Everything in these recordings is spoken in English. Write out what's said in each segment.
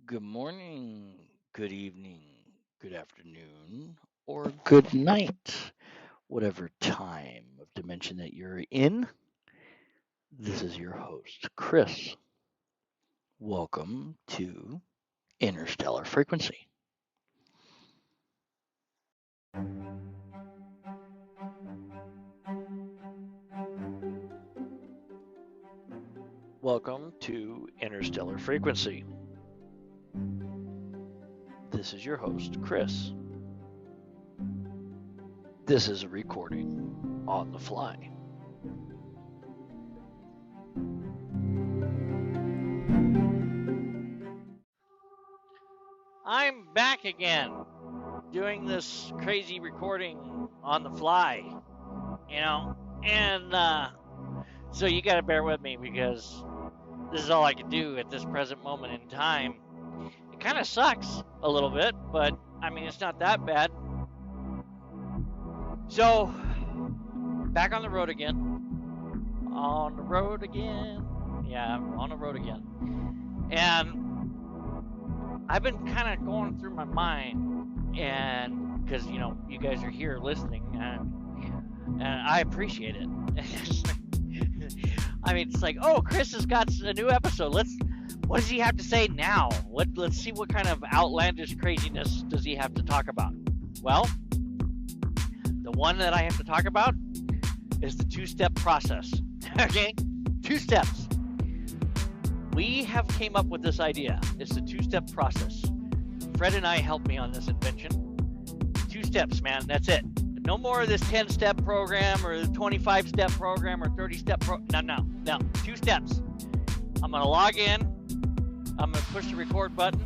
Good morning, good evening, good afternoon, or good night, whatever time of dimension that you're in. This is your host, Chris. Welcome to Interstellar Frequency. Welcome to Interstellar Frequency. This is your host, Chris. This is a recording on the fly. I'm back again doing this crazy recording on the fly, and so you got to bear with me because this is all I can do at this present moment in time. It kind of sucks a little bit, but I mean, it's not that bad. So, back on the road again. On the road again. Yeah, I'm on the road again. And I've been kind of going through my mind, and because, you guys are here listening, and I appreciate it. I mean, it's like, oh, Chris has got a new episode. What does he have to say now? Let's see what kind of outlandish craziness does he have to talk about. Well, the one that I have to talk about is the two-step process. Okay? 2 steps. We have came up with this idea. It's the 2-step process. Fred and I helped me on this invention. 2 steps, man. That's it. No more of this 10-step program or the 25-step program or 30-step No. 2 steps. I'm going to log in. I'm going to push the record button.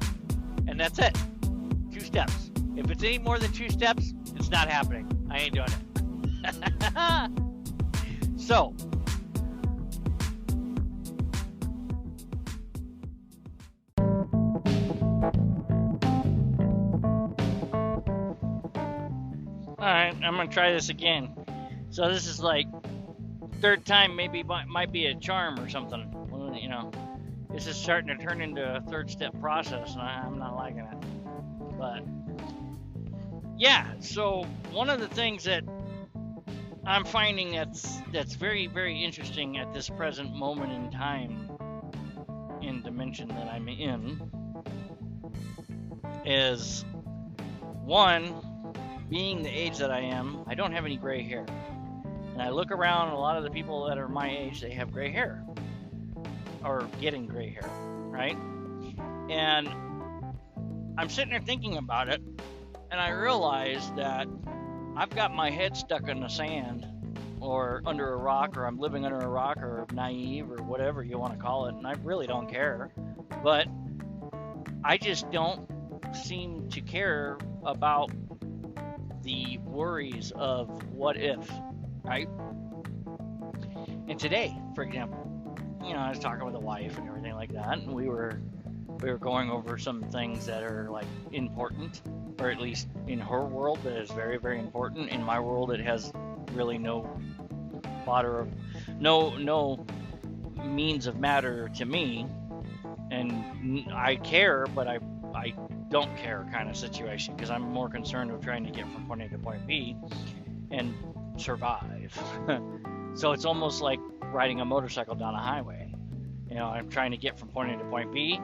And that's it. 2 steps. If it's any more than 2 steps, it's not happening. I ain't doing it. So, alright, I'm going to try this again. So this is like 3rd time, maybe might be a charm or something. This is starting to turn into a 3rd step process, and I'm not liking it. But yeah, so one of the things that I'm finding that's very, very interesting at this present moment in time in dimension that I'm in is, one, being the age that I am, I don't have any gray hair. And I look around, a lot of the people that are my age, they have gray hair. Or getting gray hair, right? And I'm sitting there thinking about it, and I realize that I've got my head stuck in the sand or under a rock, or I'm living under a rock, or naive, or whatever you want to call it, and I really don't care. But I just don't seem to care about the worries of what if, right? And today, for example, I was talking with the wife and everything like that, and we were going over some things that are like important, or at least in her world that is very, very important. In my world, it has really no means of matter to me, and I care, but I don't care kind of situation, because I'm more concerned with trying to get from point A to point B and survive. So it's almost like riding a motorcycle down a highway. I'm trying to get from point A to point B,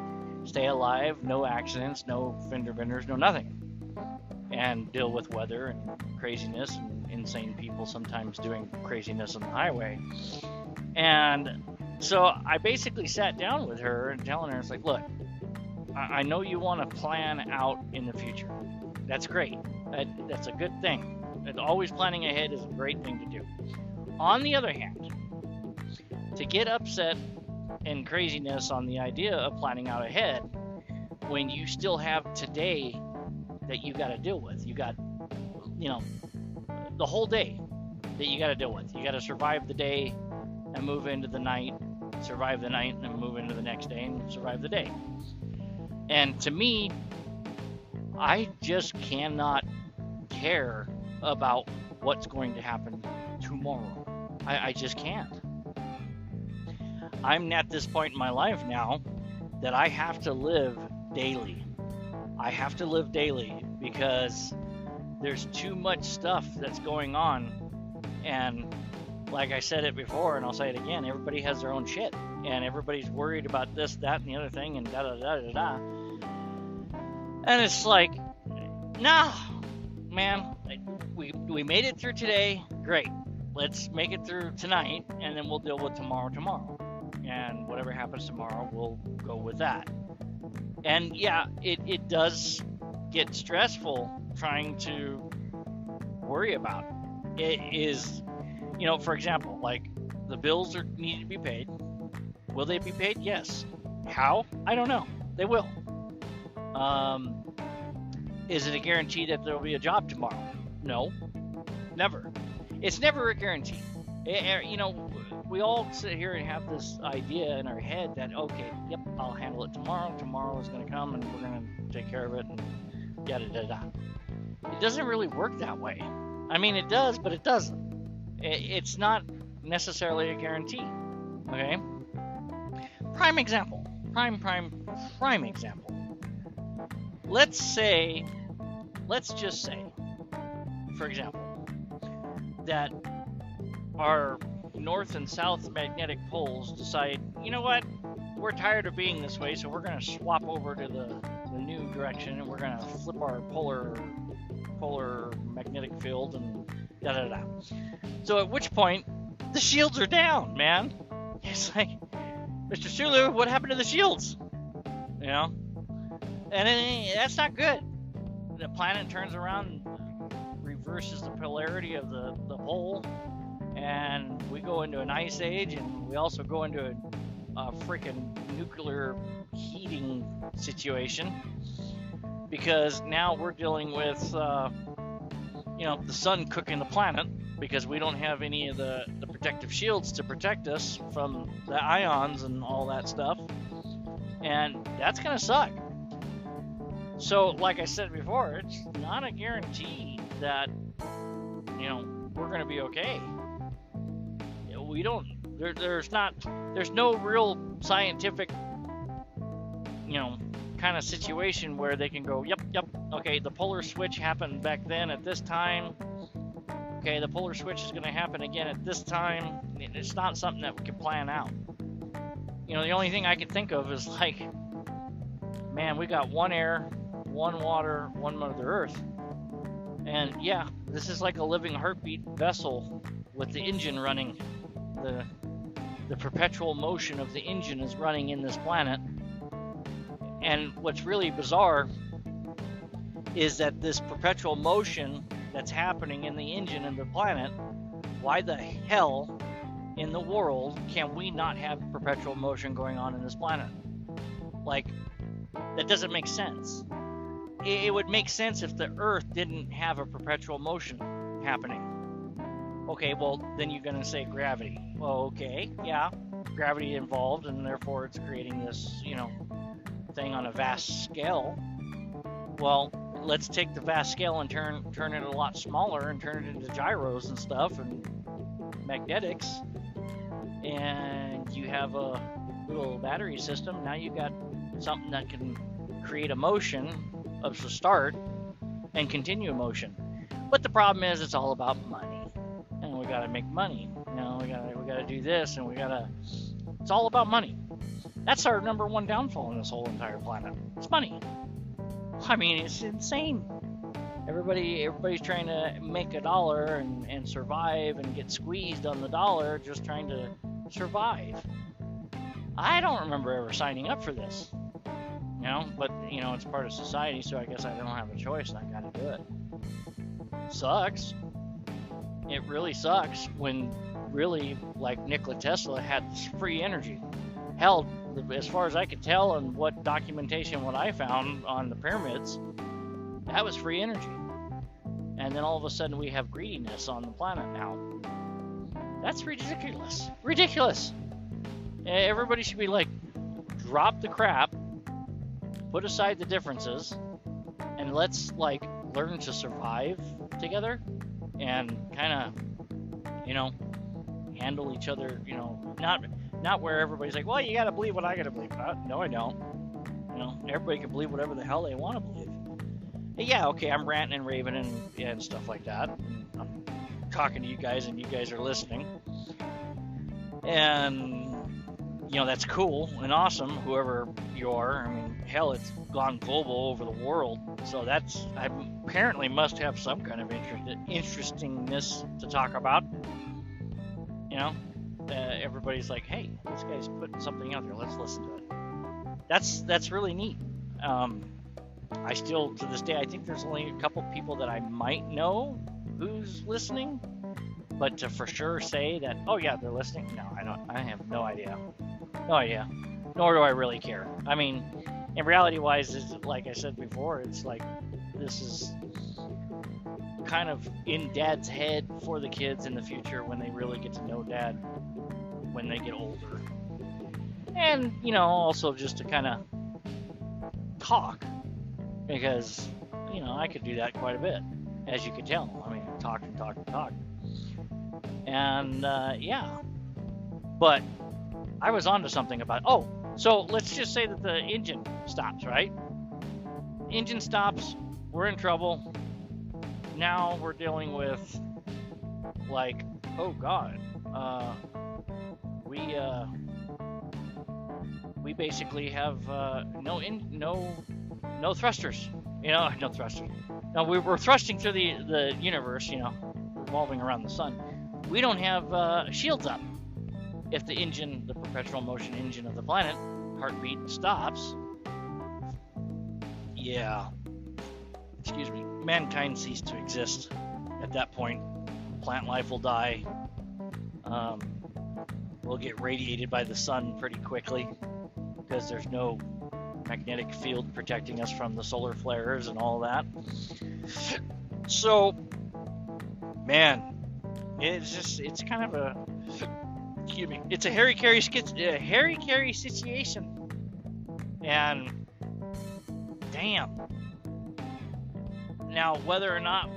stay alive, no accidents, no fender benders, no nothing, and deal with weather and craziness and insane people sometimes doing craziness on the highway. And so I basically sat down with her and telling her, it's like, look, I know you want to plan out in the future. That's great. That's a good thing. And always planning ahead is a great thing to do. On the other hand, to get upset and craziness on the idea of planning out ahead when you still have today that you got to deal with. You got, the whole day that you got to deal with. You got to survive the day and move into the night, survive the night, and then move into the next day and survive the day. And to me, I just cannot care about what's going to happen tomorrow. I just can't. I'm at this point in my life now that I have to live daily. I have to live daily because there's too much stuff that's going on. And like I said it before, and I'll say it again, everybody has their own shit. And everybody's worried about this, that, and the other thing, and da-da-da-da-da. And it's like, nah, man, we made it through today. Great. Let's make it through tonight, and then we'll deal with tomorrow. And whatever happens tomorrow, we'll go with that. And yeah, it does get stressful trying to worry about. It is, for example, like the bills need to be paid. Will they be paid? Yes. How? I don't know. They will. Is it a guarantee that there will be a job tomorrow? No. Never. It's never a guarantee. We all sit here and have this idea in our head that, okay, yep, I'll handle it tomorrow. Tomorrow is going to come and we're going to take care of it and yada-da-da. It doesn't really work that way. I mean, it does, but it doesn't. It's not necessarily a guarantee. Okay? Prime example. Prime example. Let's just say, for example, that our north and south magnetic poles decide, you know what, we're tired of being this way, so we're going to swap over to the new direction, and we're going to flip our polar magnetic field and da-da-da. So at which point, the shields are down, man. It's like, Mr. Sulu, what happened to the shields? And that's not good. The planet turns around and reverses the polarity of the pole, and we go into an ice age, and we also go into a freaking nuclear heating situation, because now we're dealing with the sun cooking the planet, because we don't have any of the protective shields to protect us from the ions and all that stuff, and that's gonna suck. So, like I said before, it's not a guarantee that, we're going to be okay. We don't, there's no real scientific, kind of situation where they can go, yep, okay, the polar switch happened back then at this time. Okay, the polar switch is going to happen again at this time. It's not something that we can plan out. The only thing I can think of is like, man, we got one air, one water, one Mother Earth. And yeah, this is like a living heartbeat vessel with the engine running. The perpetual motion of the engine is running in this planet. And what's really bizarre is that this perpetual motion that's happening in the engine of the planet, why the hell in the world can we not have perpetual motion going on in this planet? Like, that doesn't make sense. It would make sense if the Earth didn't have a perpetual motion happening. Okay, well, then you're going to say gravity. Well, okay, yeah, gravity involved, and therefore it's creating this, thing on a vast scale. Well, let's take the vast scale and turn it a lot smaller and turn it into gyros and stuff and magnetics. And you have a little battery system. Now you got something that can create a motion of the start and continue motion. But the problem is it's all about money, and we got to make money. We got to do this, and it's all about money. That's our number one downfall in this whole entire planet. It's money. I mean, it's insane. Everybody's trying to make a dollar and survive and get squeezed on the dollar, just trying to survive. I don't remember ever signing up for this. But it's part of society, so I guess I don't have a choice and I gotta do it. Sucks. It really sucks when really, like Nikola Tesla had free energy. Hell, as far as I could tell and what I found on the pyramids, that was free energy. And then all of a sudden we have greediness on the planet now. That's ridiculous. Ridiculous. Everybody should be like, drop the crap, put aside the differences, and let's learn to survive together and kind of, handle each other, not where everybody's like, well, you gotta believe what I gotta believe. No, I don't. everybody can believe whatever the hell they want to believe. Yeah, okay, I'm ranting and raving and stuff like that. And I'm talking to you guys, and you guys are listening. And that's cool and awesome, whoever you are. I mean, hell, it's gone global over the world, so I apparently must have some kind of interestingness to talk about. Everybody's like, hey, this guy's putting something out there, let's listen to it. That's really neat. I still, to this day, I think there's only a couple people that I might know who's listening, but to for sure say that, oh yeah, they're listening, no, I have no idea. Nor do I really care. I mean, in reality-wise, like I said before, it's like this is kind of in Dad's head for the kids in the future when they really get to know Dad when they get older. And, also just to kind of talk, because, I could do that quite a bit, as you can tell. I mean, talk. And, yeah. But I was onto something about, so let's just say that the engine stops, right? Engine stops, we're in trouble. Now we're dealing with, like, oh God, we basically have no thrusters, no thrusters. No, we're thrusting through the universe, revolving around the sun. We don't have shields up. If the perpetual motion engine of the planet, heartbeat, stops, mankind ceased to exist. At that point, plant life will die. We'll get radiated by the sun pretty quickly because there's no magnetic field protecting us from the solar flares and all that. So, man, it's kind of a, it's a Harry Carey situation. And damn. Now, whether or not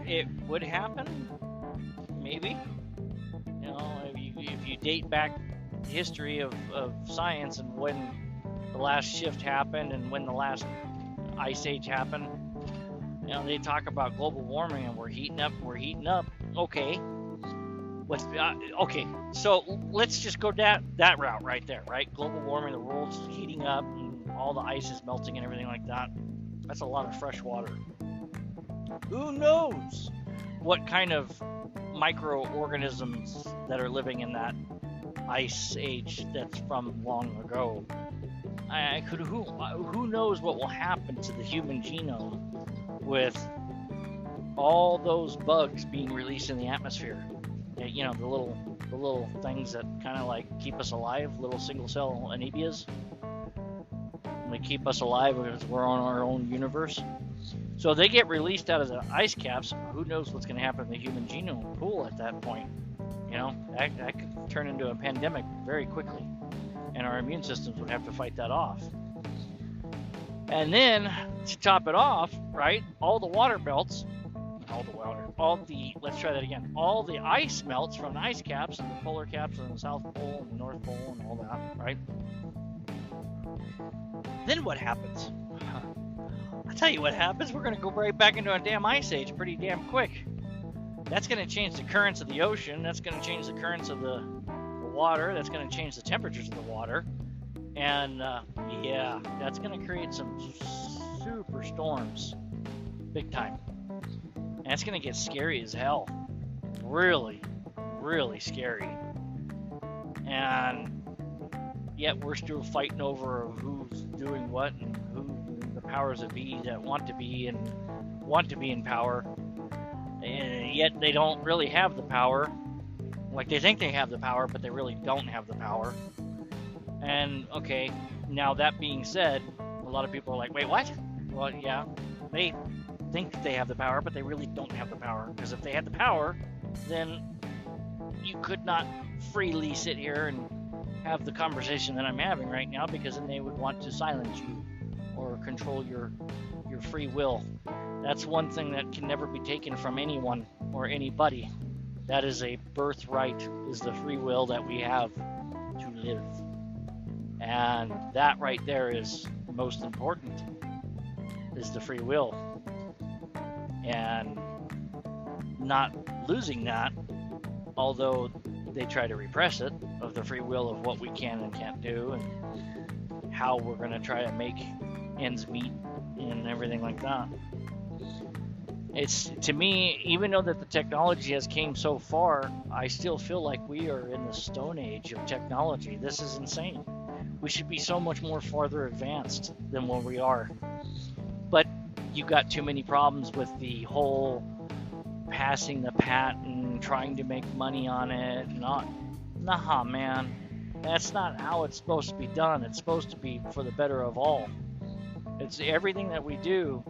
it would happen, maybe. If you date back the history of science and when the last shift happened and when the last ice age happened, they talk about global warming and we're heating up. Okay. So let's just go that route right there, right? Global warming, the world's heating up and all the ice is melting and everything like that. That's a lot of fresh water. Who knows what kind of microorganisms that are living in that ice age that's from long ago. Who knows what will happen to the human genome with all those bugs being released in the atmosphere. The little things that kind of like keep us alive, little single cell amoebas. They keep us alive because we're on our own universe. So they get released out of the ice caps. Who knows what's going to happen in the human genome pool at that point? That could turn into a pandemic very quickly, and our immune systems would have to fight that off. And then to top it off, right? All the ice melts from the ice caps and the polar caps and the South Pole and the North Pole and all that, right? Then what happens? I'll tell you what happens. We're going to go right back into a damn ice age pretty damn quick. That's going to change the currents of the ocean. That's going to change the currents of the water. That's going to change the temperatures of the water. And, that's going to create some super storms. Big time. And it's going to get scary as hell. Really, really scary. And yet we're still fighting over who's doing what and who the powers that be that want to be in power. And yet they don't really have the power. Like they think they have the power, but they really don't have the power. And okay, now that being said, a lot of people are like, wait, what? Well, yeah, they think that they have the power, but they really don't have the power. Because if they had the power, then you could not freely sit here and have the conversation that I'm having right now, because then they would want to silence you or control your free will. That's one thing that can never be taken from anyone or anybody. That is a birthright, is the free will that we have to live. And that right there is most important is the free will, and not losing that, although they try to repress it, of the free will of what we can and can't do, and how we're going to try to make ends meet and everything like that. It's, to me, even though that the technology has came so far, I still feel like we are in the Stone Age of technology. This is insane. We should be so much more farther advanced than where we are. But you got too many problems with the whole passing the patent, trying to make money on it. Nah, man. That's not how it's supposed to be done. It's supposed to be for the better of all. It's everything that we do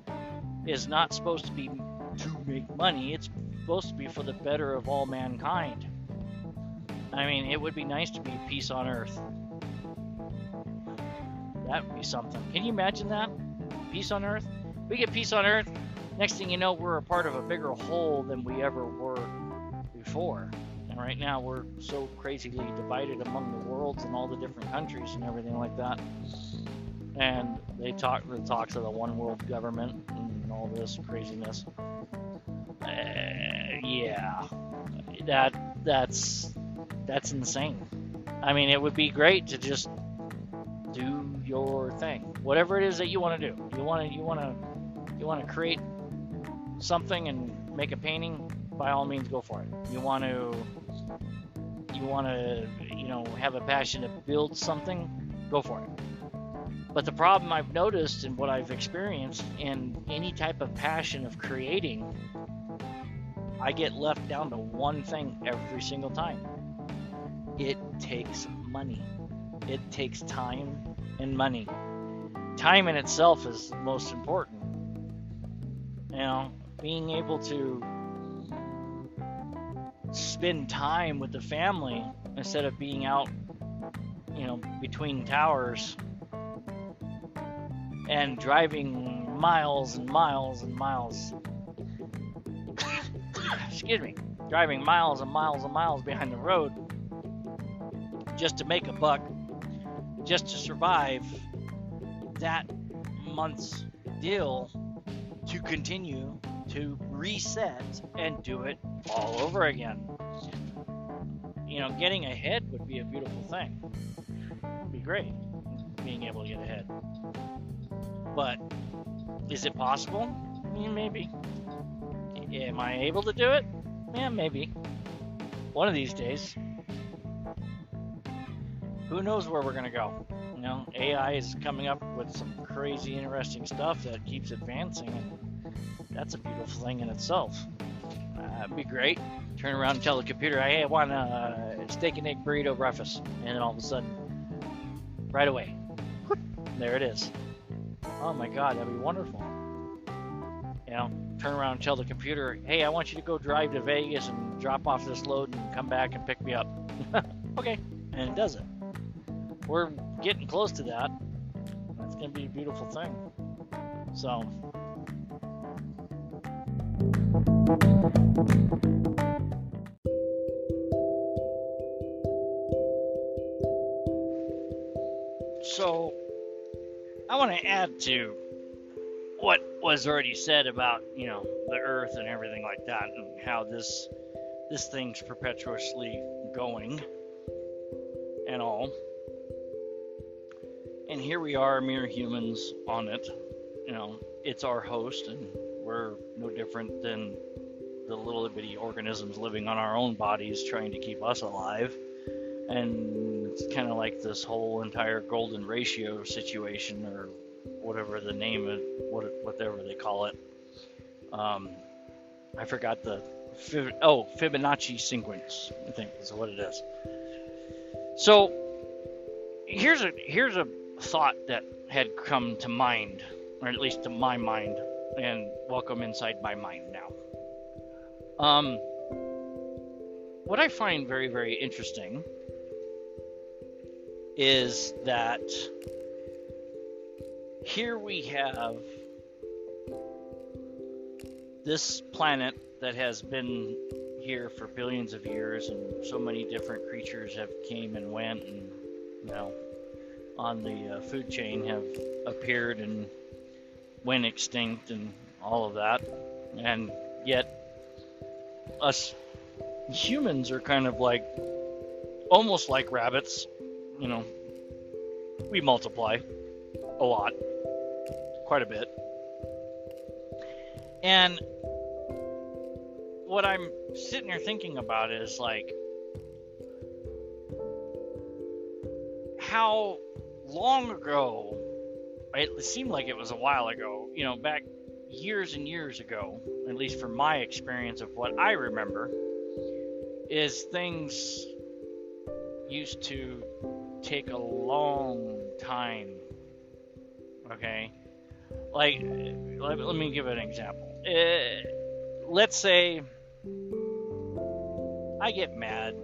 is not supposed to be to make money. It's supposed to be for the better of all mankind. I mean, it would be nice to be peace on earth. That would be something. Can you imagine that? Peace on earth? We get peace on earth, next thing you know, we're a part of a bigger whole than we ever were before. And right now we're so crazily divided among the worlds and all the different countries and everything like that. And they talk the talks of the one world government and all this craziness. Yeah, that's insane. I mean, it would be great to just do your thing, whatever it is that you want to do. You want to create something and make a painting. By all means, go for it. You want to have a passion to build something, go for it. But the problem I've noticed and what I've experienced in any type of passion of creating, I get left down to one thing every single time. It takes money. It takes time and money. Time in itself is most important. Being able to spend time with the family instead of being out, between towers and driving miles and miles and miles. Excuse me. Driving miles and miles and miles behind the road just to make a buck, just to survive that month's deal, to continue to reset and do it all over again. Getting ahead would be a beautiful thing. It would be great, being able to get ahead. But is it possible? Maybe. Am I able to do it? Yeah, maybe. One of these days. Who knows where we're going to go? AI is coming up with some crazy, interesting stuff that keeps advancing, and that's a beautiful thing in itself. That'd be great. Turn around and tell the computer, hey, I want a steak and egg burrito breakfast. And then all of a sudden, right away, there it is. Oh my God, that'd be wonderful. Turn around and tell the computer, hey, I want you to go drive to Vegas and drop off this load and come back and pick me up. Okay, and it does it. We're getting close to that. That's going to be a beautiful thing. So, I want to add to what was already said about, the earth and everything like that, and how this thing's perpetuously going and all. And here we are, mere humans on it. It's our host, and we're no different than the little bitty organisms living on our own bodies trying to keep us alive. And it's kind of like this whole entire golden ratio situation, or whatever the name of whatever they call it. I forgot the Fibonacci sequence, I think is what it is. So here's a thought that had come to mind, or at least to my mind, and welcome inside my mind now. What I find very, very interesting is that here we have this planet that has been here for billions of years, and so many different creatures have came and went, and on the food chain have appeared and went extinct and all of that. And yet, us humans are kind of like almost like rabbits. You know, we multiply a lot, quite a bit. And what I'm sitting here thinking about is like how long ago, it seemed like it was a while ago, you know, back years and years ago, at least from my experience of what I remember, is things used to take a long time. Okay? Like, let me give an example. Let's say I get mad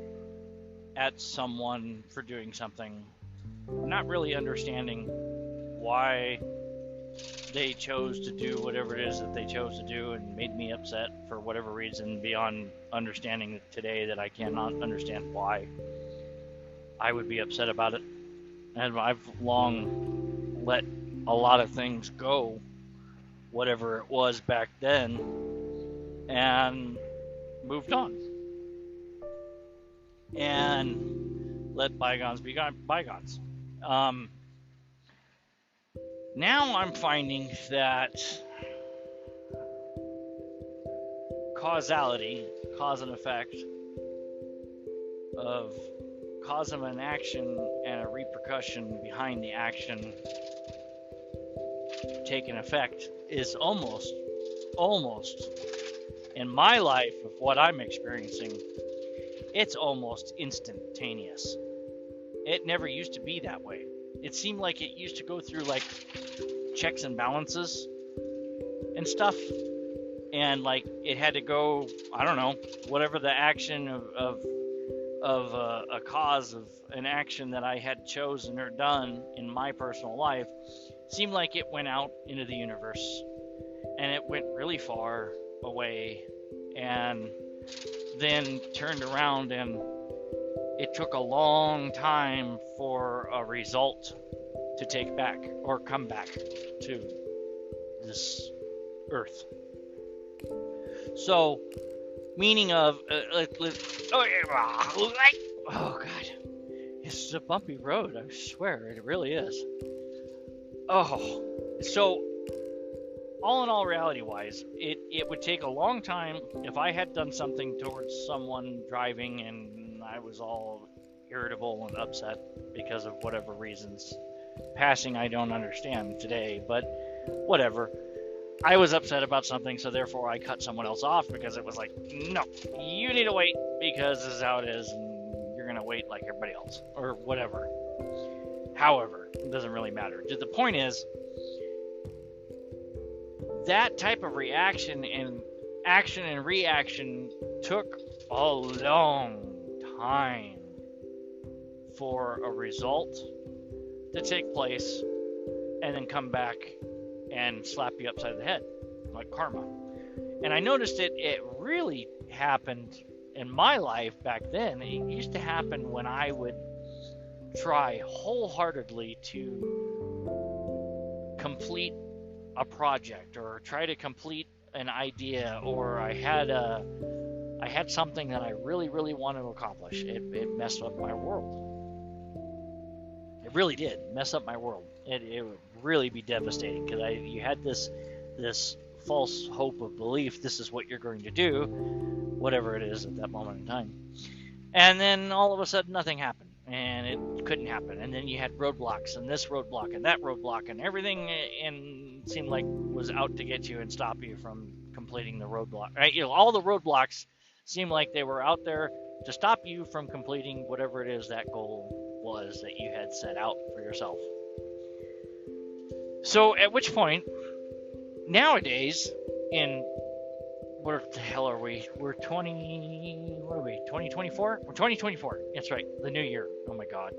at someone for doing something, not really understanding why they chose to do whatever it is that they chose to do and made me upset for whatever reason beyond understanding today that I cannot understand why I would be upset about it. And I've long let a lot of things go, whatever it was back then, and moved on. And let bygones be bygones. Now I'm finding that causality, cause and effect, of cause of an action and a repercussion behind the action taking effect is almost in my life of what I'm experiencing, it's almost instantaneous. It never used to be that way. It seemed like it used to go through like checks and balances and stuff, and like it had to go, I don't know, whatever the action of a cause of an action that I had chosen or done in my personal life seemed like it went out into the universe, and it went really far away, and then turned around, and it took a long time for a result to take back or come back to this earth. So, meaning of, oh God, this is a bumpy road, I swear, it really is. Oh, so all in all, reality-wise, it would take a long time if I had done something towards someone driving and I was all irritable and upset because of whatever reasons. Passing, I don't understand today, but whatever. I was upset about something, so therefore I cut someone else off because it was like, no, you need to wait because this is how it is, and you're going to wait like everybody else, or whatever. However, it doesn't really matter. The point is, that type of reaction and action and reaction took a long time for a result to take place and then come back and slap you upside the head, like karma. And I noticed it really happened in my life back then. It used to happen when I would try wholeheartedly to complete a project or try to complete an idea, or I had something that I really, really wanted to accomplish. It messed up my world. It really did mess up my world. It would really be devastating because you had this false hope of belief. This is what you're going to do, whatever it is at that moment in time. And then all of a sudden nothing happened, and it couldn't happen. And then you had roadblocks, and this roadblock, and that roadblock, and everything seemed like was out to get you and stop you from completing the roadblock. Right? You know, all the roadblocks seemed like they were out there to stop you from completing whatever it is that goal was that you had set out for yourself. So at which point, nowadays, in what the hell are we? We're 2024? We're 2024. That's right, the new year. Oh my God.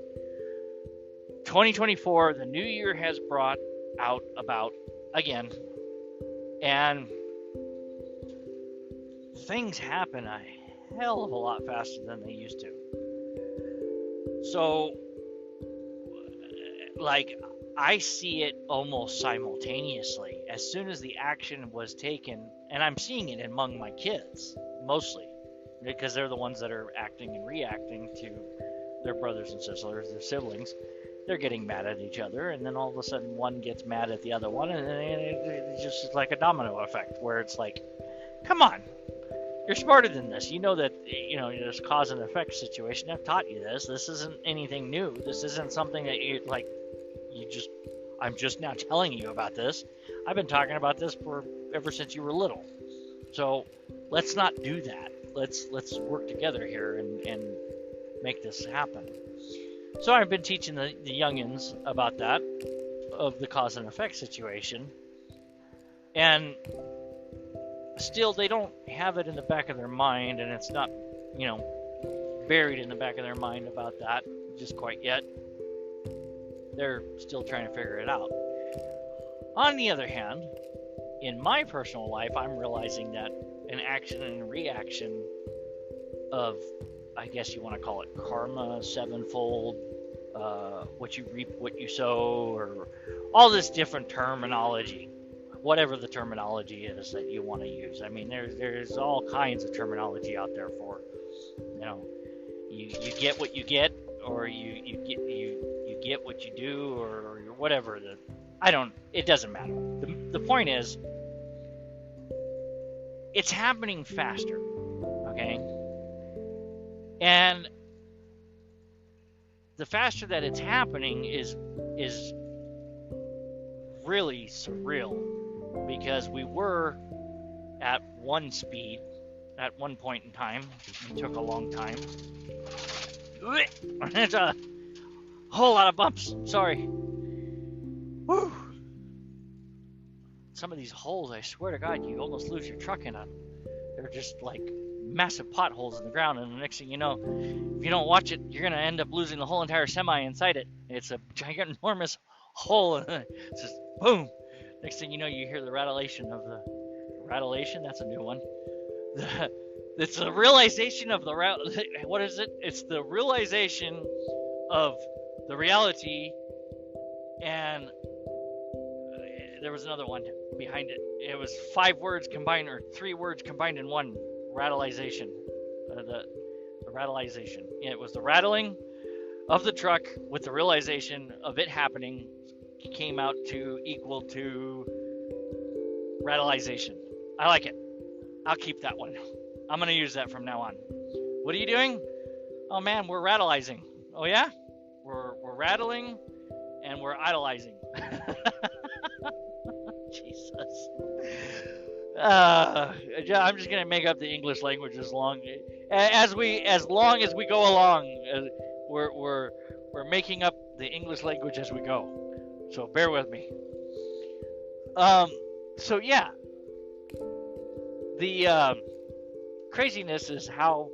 2024, the new year has brought out about again, and things happen a hell of a lot faster than they used to. So like, I see it almost simultaneously. As soon as the action was taken, and I'm seeing it among my kids mostly, because they're the ones that are acting and reacting to their brothers and sisters, their siblings. They're getting mad at each other, and then all of a sudden one gets mad at the other one, and then it's just like a domino effect where it's like, come on, you're smarter than this. You know that, there's cause and effect situation. I've taught you this. This isn't anything new. This isn't something that I'm just now telling you about this. I've been talking about this ever since you were little. So let's not do that. Let's work together here and make this happen. So I've been teaching the youngins about that, of the cause and effect situation. And still, they don't have it in the back of their mind, and it's not, buried in the back of their mind about that just quite yet. They're still trying to figure it out. On the other hand, in my personal life, I'm realizing that an action and reaction of, I guess you want to call it karma, sevenfold, what you reap, what you sow, or all this different terminology, whatever the terminology is that you want to use. I mean, there's all kinds of terminology out there for, you get what you get, or you get what you do, or whatever. It doesn't matter. The point is, it's happening faster, okay? And the faster that it's happening is really surreal, because we were at one speed at one point in time. It took a long time. It's a whole lot of bumps. Sorry. Whew. Some of these holes, I swear to God, you almost lose your truck in them. They're just like massive potholes in the ground, and the next thing you know, if you don't watch it, you're going to end up losing the whole entire semi inside it. It's a ginormous hole, and it's just boom. Next thing you know, you hear the rattlation of the... Rattlation? That's a new one. It's the realization of the... What is it? It's the realization of the reality, and there was another one behind it. It was 5 words combined, or 3 words combined in one. Rattleization. The rattleization. It was the rattling of the truck with the realization of it happening came out to equal to rattleization. I like it. I'll keep that one. I'm going to use that from now on. What are you doing? Oh man, we're rattleizing. Oh yeah? We're rattling and we're idolizing. Jesus. I'm just gonna make up the English language as long as we go along. We're making up the English language as we go. So bear with me. So yeah, the craziness is how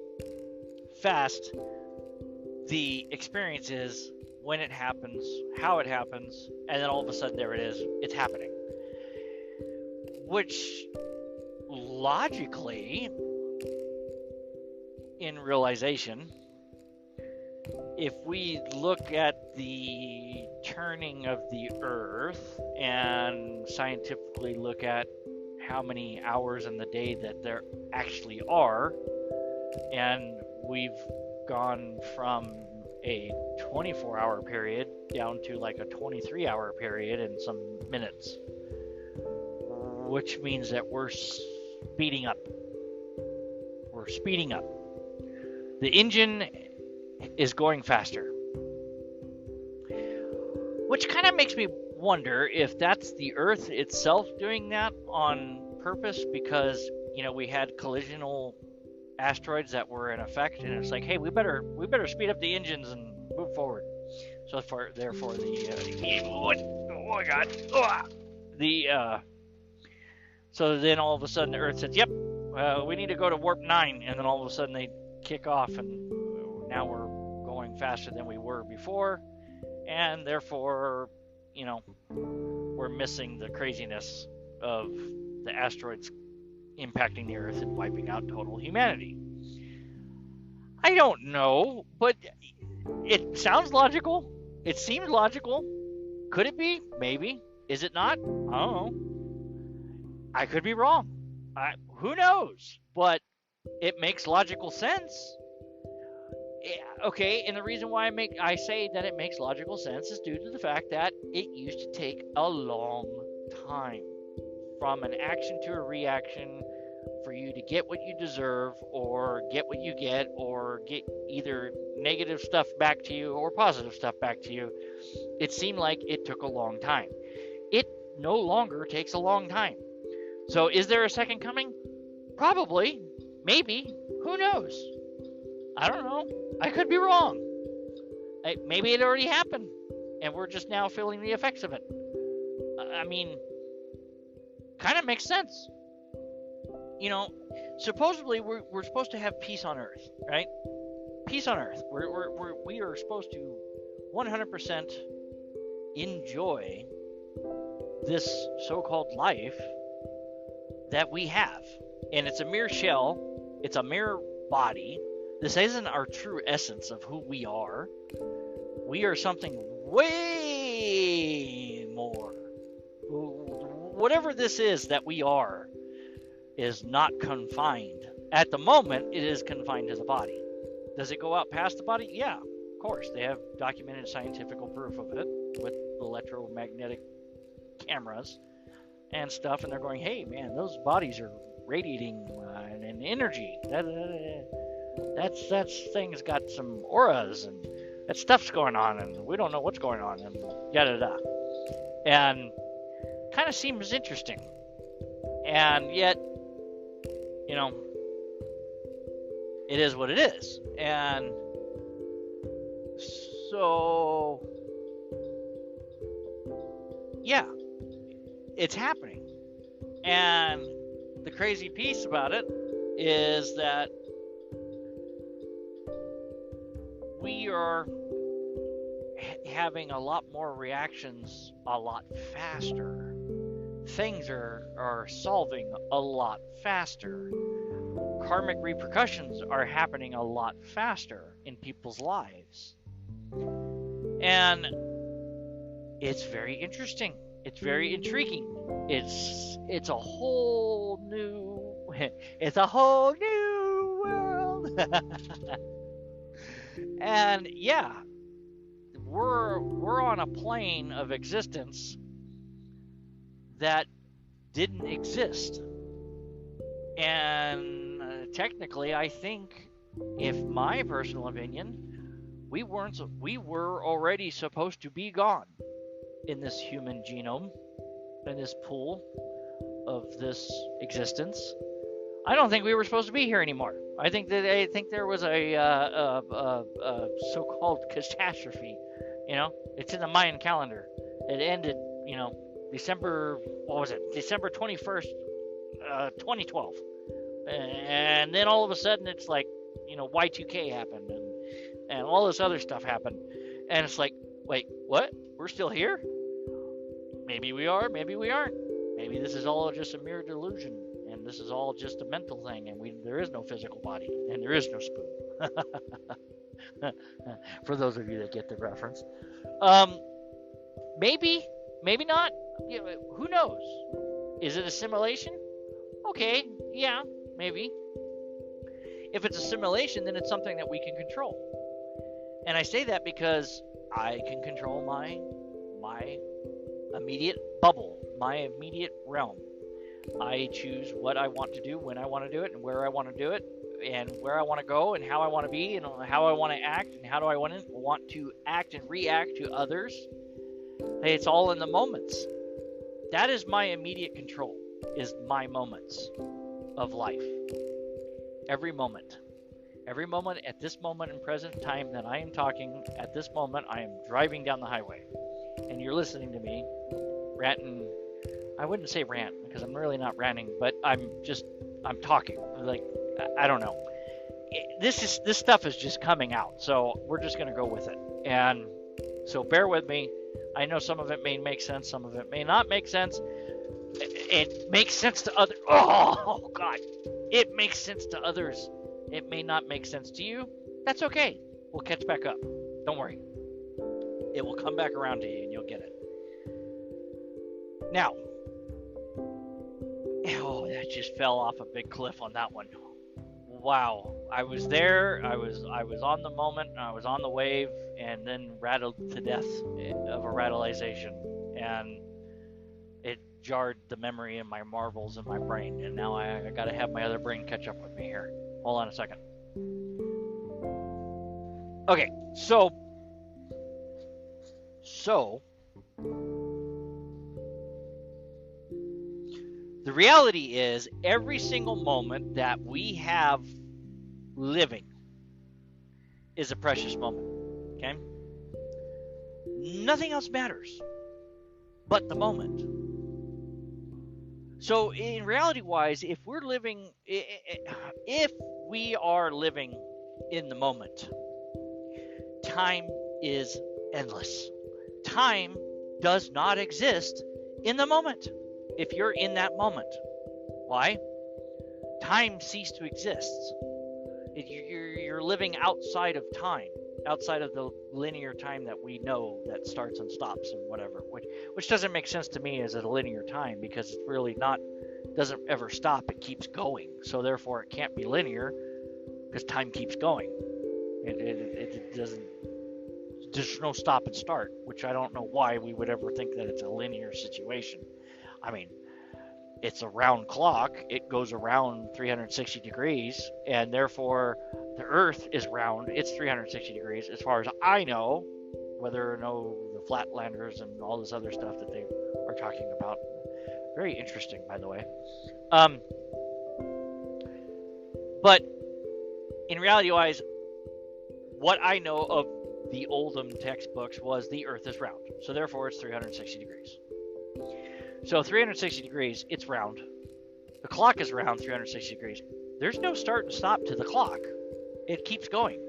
fast the experience is when it happens, how it happens, and then all of a sudden there it is. It's happening, which logically, in realization, if we look at the turning of the earth and scientifically look at how many hours in the day that there actually are, and we've gone from a 24-hour period down to like a 23-hour period in some minutes, which means that we're speeding up. We're speeding up. The engine is going faster, which kind of makes me wonder if that's the Earth itself doing that on purpose, because we had collisional asteroids that were in effect, and it's like, hey, we better speed up the engines and move forward. So therefore so then all of a sudden the Earth says, yep, we need to go to warp 9, and then all of a sudden they kick off, and now we're going faster than we were before, and therefore, we're missing the craziness of the asteroids impacting the Earth and wiping out total humanity. I don't know, but it sounds logical. It seems logical. Could it be? Maybe. Is it not? I don't know. I could be wrong. Who knows? But it makes logical sense. Okay, and the reason why I say that it makes logical sense is due to the fact that it used to take a long time from an action to a reaction for you to get what you deserve, or get what you get, or get either negative stuff back to you or positive stuff back to you. It seemed like it took a long time. It no longer takes a long time. So is there a second coming? Probably. Maybe. Who knows? I don't know. I could be wrong. Maybe it already happened, and we're just now feeling the effects of it. I mean, kind of makes sense. You know, supposedly we're supposed to have peace on Earth, right? Peace on Earth. We are supposed to 100% enjoy this so-called life that we have. And it's a mere shell. It's a mere body. This isn't our true essence of who we are. We are something way more. Whatever this is that we are is not confined. At the moment, it is confined to the body. Does it go out past the body? Yeah, of course. They have documented scientific proof of it with electromagnetic cameras and stuff, and they're going, hey, man, those bodies are radiating an energy. That thing's got some auras, and that stuff's going on, and we don't know what's going on, and yada-da. And kind of seems interesting. And yet, you know, it is what it is. And so, yeah, it's happening. And the crazy piece about it is that we are having a lot more reactions a lot faster. Things are solving a lot faster. Karmic repercussions are happening a lot faster in people's lives. And it's very interesting. It's very intriguing. It's a whole new world. And yeah, we're on a plane of existence that didn't exist. And technically, I think, if my personal opinion, we were already supposed to be gone in this human genome, in this pool of this existence. I don't think we were supposed to be here anymore. I think there was a so-called catastrophe. You know, it's in the Mayan calendar. It ended, you know, December 21st, 2012. And then all of a sudden it's like, you know, Y2K happened, and all this other stuff happened. And it's like, wait, what? We're still here? Maybe we are, maybe we aren't. Maybe this is all just a mere delusion, and this is all just a mental thing, and there is no physical body, and there is no spoon. For those of you that get the reference. Maybe not. Who knows? Is it a simulation? Okay, yeah, maybe. If it's a simulation, then it's something that we can control. And I say that because I can control my immediate bubble, my immediate realm. I choose what I want to do, when I want to do it, and where I want to do it, and where I want to go, and how I want to be, and how I want to act, and how do I want to act and react to others. Hey, it's all in the moments. That is my immediate control, is my moments of life. Every moment at this moment in present time that I am talking, at this moment I am driving down the highway, and you're listening to me ranting. I wouldn't say rant, because I'm really not ranting, but I'm talking. Like, I don't know. This stuff is just coming out, so we're just going to go with it. And so bear with me. I know some of it may make sense, some of it may not make sense. It makes sense to others. Oh, God. It makes sense to others. It may not make sense to you. That's okay. We'll catch back up. Don't worry. It will come back around to you, and you'll get it. Now, oh, that just fell off a big cliff on that one. Wow, I was there. I was on the moment. I was on the wave, and then rattled to death of a rattleization, and it jarred the memory in my marbles in my brain. And now I got to have my other brain catch up with me here. Hold on a second. Okay, so the reality is every single moment that we have living is a precious moment. Okay? Nothing else matters but the moment. So in reality wise, if we are living in the moment, time is endless. Time does not exist in the moment. If you're in that moment, why? Time ceased to exist. You're living outside of time, outside of the linear time that we know that starts and stops and whatever, which doesn't make sense to me as a linear time, because it's really doesn't ever stop. It keeps going. So therefore, it can't be linear because time keeps going. It doesn't. There's no stop and start, which I don't know why we would ever think that it's a linear situation. I mean, it's a round clock. It goes around 360 degrees, and therefore the Earth is round. It's 360 degrees, as far as I know, whether or no the flatlanders and all this other stuff that they are talking about. Very interesting, by the way. But in reality-wise, what I know of the Oldham textbooks was the Earth is round. So therefore, it's 360 degrees. So 360 degrees, it's round. The clock is round 360 degrees. There's no start and stop to the clock. It keeps going.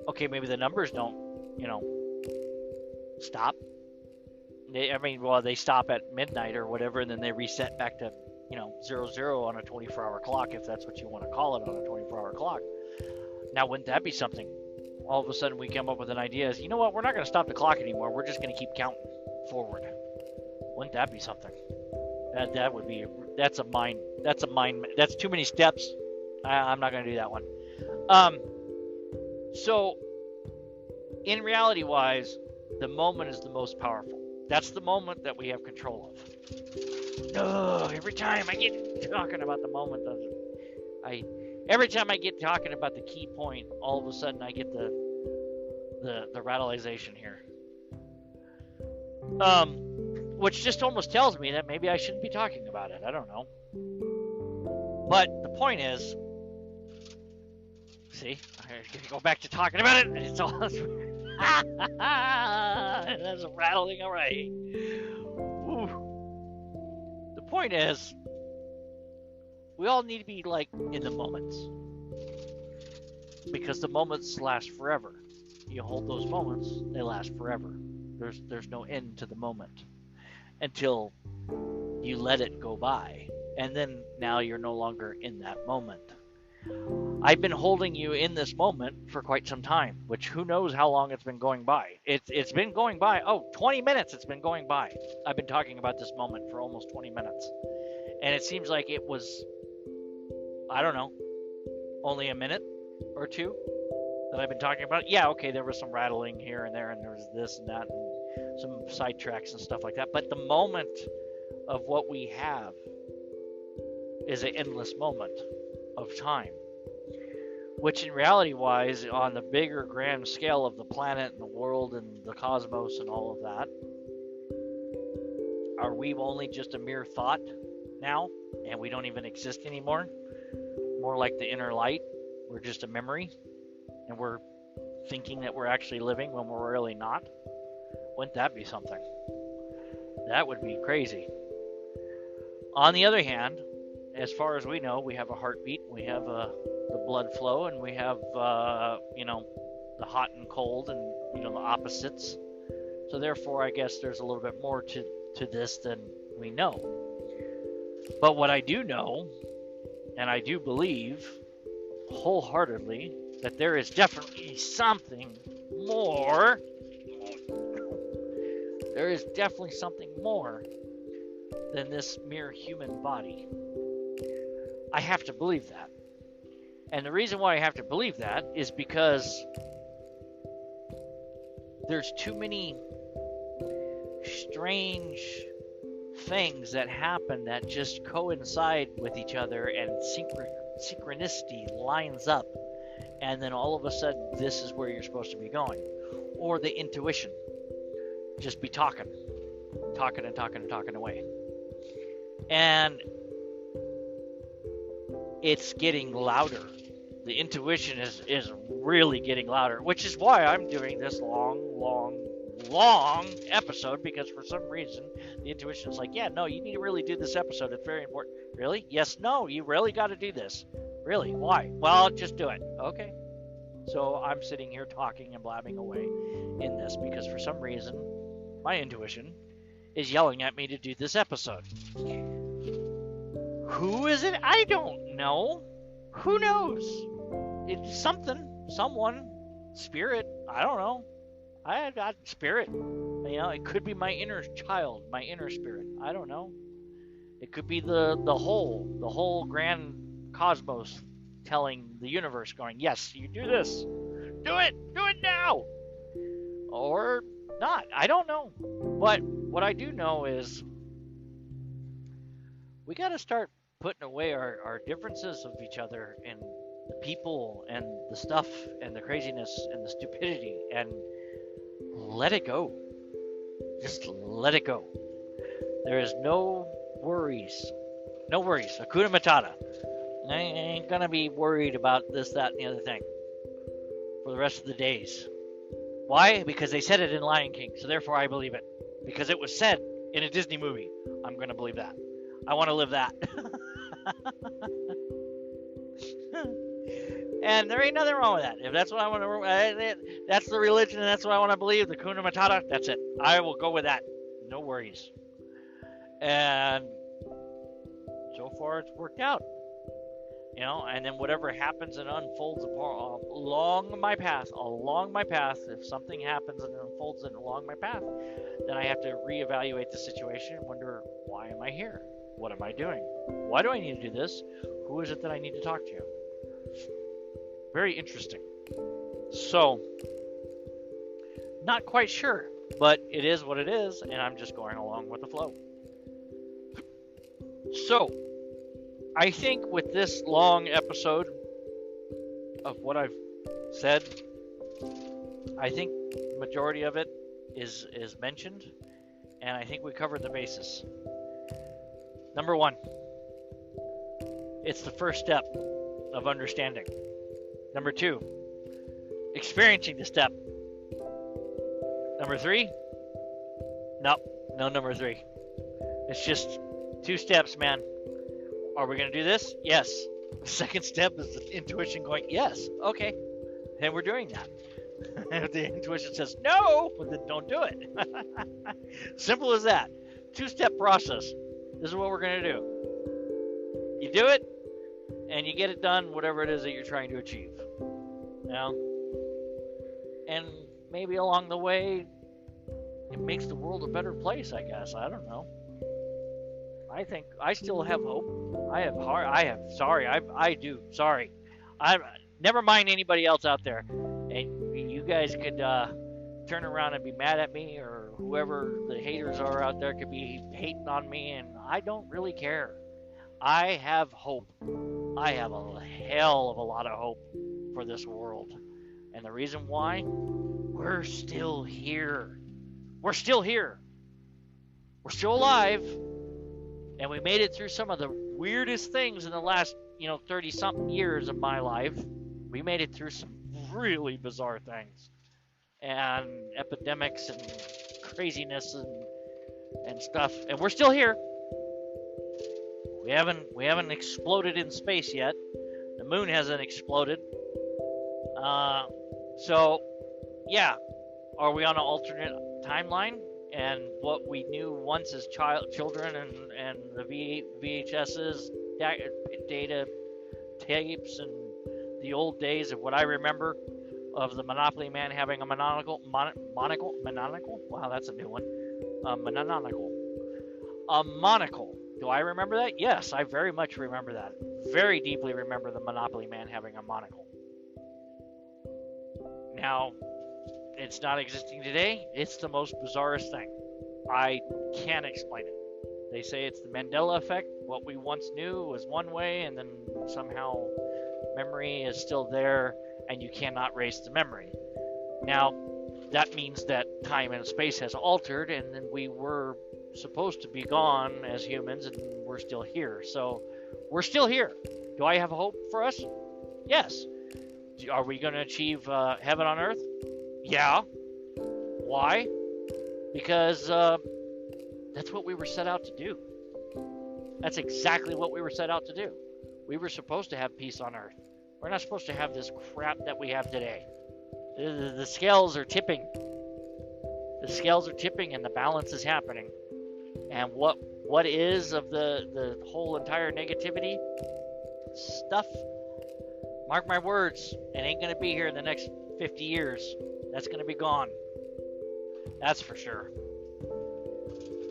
Okay, maybe the numbers don't, stop. They stop at midnight or whatever, and then they reset back to, 00 on a 24-hour clock, if that's what you want to call it, on a 24-hour clock. Now, wouldn't that be something? All of a sudden, we come up with an idea is, you know what, we're not going to stop the clock anymore. We're just going to keep counting forward. Wouldn't that be something? That would be, that's too many steps. I'm not going to do that one. So, in reality-wise, the moment is the most powerful. That's the moment that we have control of. No, every time I get talking about the moment, every time I get talking about the key point, all of a sudden I get the rattleization here. Which just almost tells me that maybe I shouldn't be talking about it. I don't know. But the point is, see, I'm going to go back to talking about it. It's all that's rattling away. Ooh. The point is, we all need to be like in the moments, because the moments last forever. You hold those moments, they last forever. There's no end to the moment until you let it go by, and then now you're no longer in that moment. I've been holding you in this moment for quite some time, which who knows how long it's been going by. It's been going by, 20 minutes it's been going by. I've been talking about this moment for almost 20 minutes. And it seems like it was, I don't know, only a minute or two that I've been talking about. Yeah, okay, there was some rattling here and there, and there was this and that, and some sidetracks and stuff like that. But the moment of what we have is an endless moment of time, which in reality-wise, on the bigger grand scale of the planet and the world and the cosmos and all of that, are we only just a mere thought now, and we don't even exist anymore? More like the inner light, we're just a memory, and we're thinking that we're actually living when we're really not? Wouldn't that be something? That would be crazy. On the other hand, as far as we know, we have a heartbeat, we have the blood flow, and we have, the hot and cold and, the opposites. So therefore, I guess there's a little bit more to this than we know. But what I do know, and I do believe wholeheartedly, that there is definitely something more. There is definitely something more than this mere human body. I have to believe that. And the reason why I have to believe that is because there's too many strange things that happen that just coincide with each other, and synchronicity lines up, and then all of a sudden this is where you're supposed to be going. Or the intuition. Just be talking away. And it's getting louder. The intuition is really getting louder, which is why I'm doing this long episode, because for some reason the intuition is like, yeah, no, you need to really do this episode. It's very important. Really? Yes, no, you really got to do this. Really? Why? Well, just do it. Okay. So I'm sitting here talking and blabbing away in this because for some reason my intuition is yelling at me to do this episode. Who is it? I don't know. Who knows? It's something, someone, spirit. I don't know. I got spirit. You know, it could be my inner child, my inner spirit. I don't know. It could be the whole grand cosmos telling the universe, going, yes, you do this. Do it now. Or not. I don't know. But what I do know is we got to start putting away our differences of each other and the people and the stuff and the craziness and the stupidity, and let it go. Just let it go. There is no worries. No worries. Hakuna Matata. I ain't gonna be worried about this, that, and the other thing for the rest of the days. Why? Because they said it in Lion King, so therefore I believe it. Because it was said in a Disney movie, I'm gonna believe that. I want to live that. And there ain't nothing wrong with that. If that's what I want to, that's the religion, and that's what I want to believe, the Hakuna Matata, that's it. I will go with that. No worries. And so far it's worked out. You know, and then whatever happens and unfolds along my path, if something happens and unfolds along my path, then I have to reevaluate the situation and wonder, why am I here? What am I doing? Why do I need to do this? Who is it that I need to talk to? Very interesting. So, not quite sure, but it is what it is, and I'm just going along with the flow. So, I think with this long episode of what I've said, I think the majority of it is mentioned, and I think we covered the basis. Number one, it's the first step of understanding. Number two, experiencing the step. Number three, no number three. It's just 2 steps, man. Are we going to do this? Yes. The second step is the intuition going, yes, okay. And we're doing that. And if the intuition says no, well, then don't do it. Simple as that. 2-step process. This is what we're going to do. You do it, and you get it done, whatever it is that you're trying to achieve. You know? And maybe along the way, it makes the world a better place, I guess. I don't know. I think I still have hope. I do. Sorry. Never mind anybody else out there. And you guys could turn around and be mad at me, or whoever the haters are out there could be hating on me, and I don't really care. I have hope. I have a hell of a lot of hope for this world. And the reason why? We're still here. We're still here. We're still alive. And we made it through some of the weirdest things in the last, 30-something years of my life. We made it through some really bizarre things. And epidemics and craziness and stuff. And we're still here. We haven't exploded in space yet. The moon hasn't exploded. So, yeah. Are we on an alternate timeline? And what we knew once as children and the VHSs, data tapes, and the old days of what I remember of the Monopoly man having a monocle? Wow, that's a new one. A monocle. A monocle. Do I remember that? Yes, I very much remember that. Very deeply remember the Monopoly Man having a monocle. Now, it's not existing today. It's the most bizarrest thing. I can't explain it. They say it's the Mandela effect. What we once knew was one way, and then somehow memory is still there, and you cannot erase the memory. Now, that means that time and space has altered, and then we were supposed to be gone as humans, and we're still here. So, we're still here. Do I have hope for us? Yes. Are we going to achieve heaven on earth? Yeah. Why? Because that's what we were set out to do. That's exactly what we were set out to do. We were supposed to have peace on earth. We're not supposed to have this crap that we have today. The scales are tipping. The scales are tipping and the balance is happening. And what is of the whole entire negativity? Stuff. Mark my words, it ain't going to be here in the next 50 years. That's going to be gone. That's for sure.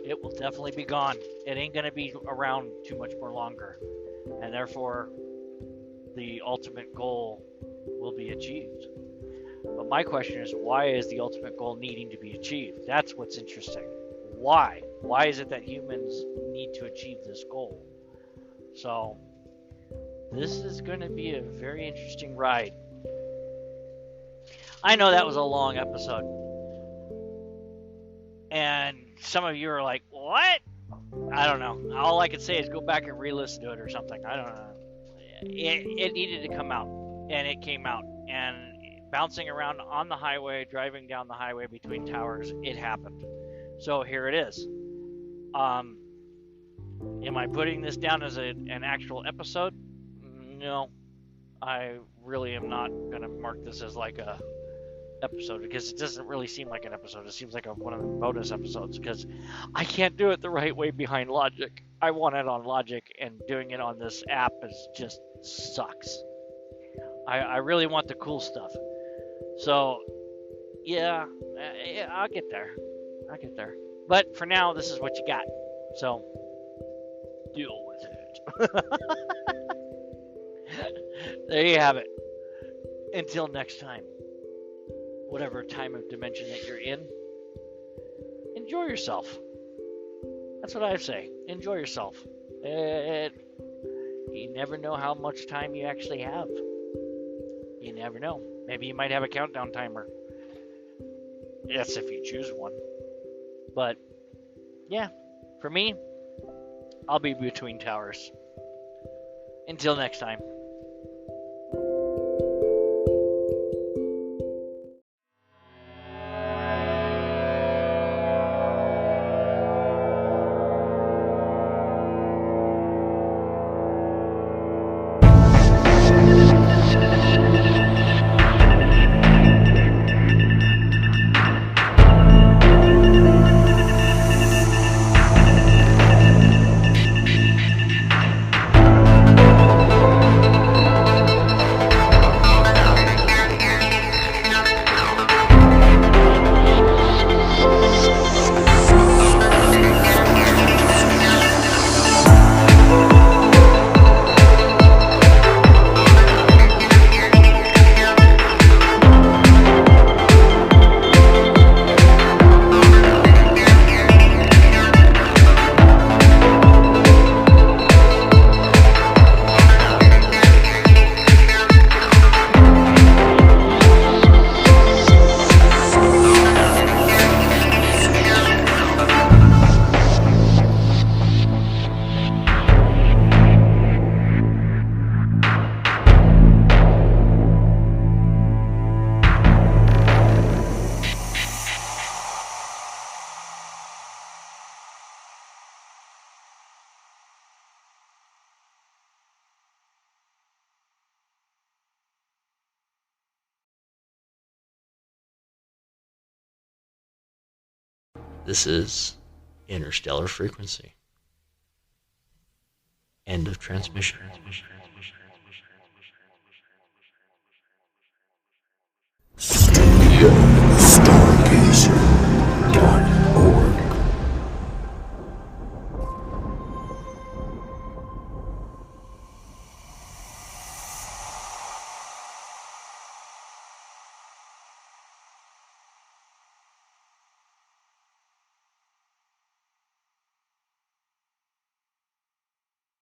It will definitely be gone. It ain't going to be around too much more longer. And therefore, the ultimate goal will be achieved. But my question is, why is the ultimate goal needing to be achieved? That's what's interesting. Why? Why is it that humans need to achieve this goal? So, this is going to be a very interesting ride. I know that was a long episode. And some of you are like, what? I don't know. All I could say is go back and re-listen to it or something. I don't know. It needed to come out. And it came out. And bouncing around on the highway, driving down the highway between towers, it happened. So here it is. Am I putting this down as an actual episode? No. I really am not going to mark this as like a episode because it doesn't really seem like an episode. It seems like one of the bonus episodes because I can't do it the right way behind Logic. I want it on Logic, and doing it on this app is just sucks. I really want the cool stuff. So, yeah, I'll get there. But for now, this is what you got. So, deal with it. There you have it. Until next time. Whatever time of dimension that you're in, enjoy yourself. That's what I say. Enjoy yourself. You never know how much time you actually have. You never know. Maybe you might have a countdown timer. Yes, if you choose one. But, yeah, for me, I'll be between towers. Until next time. This is Interstellar Frequency. End of transmission.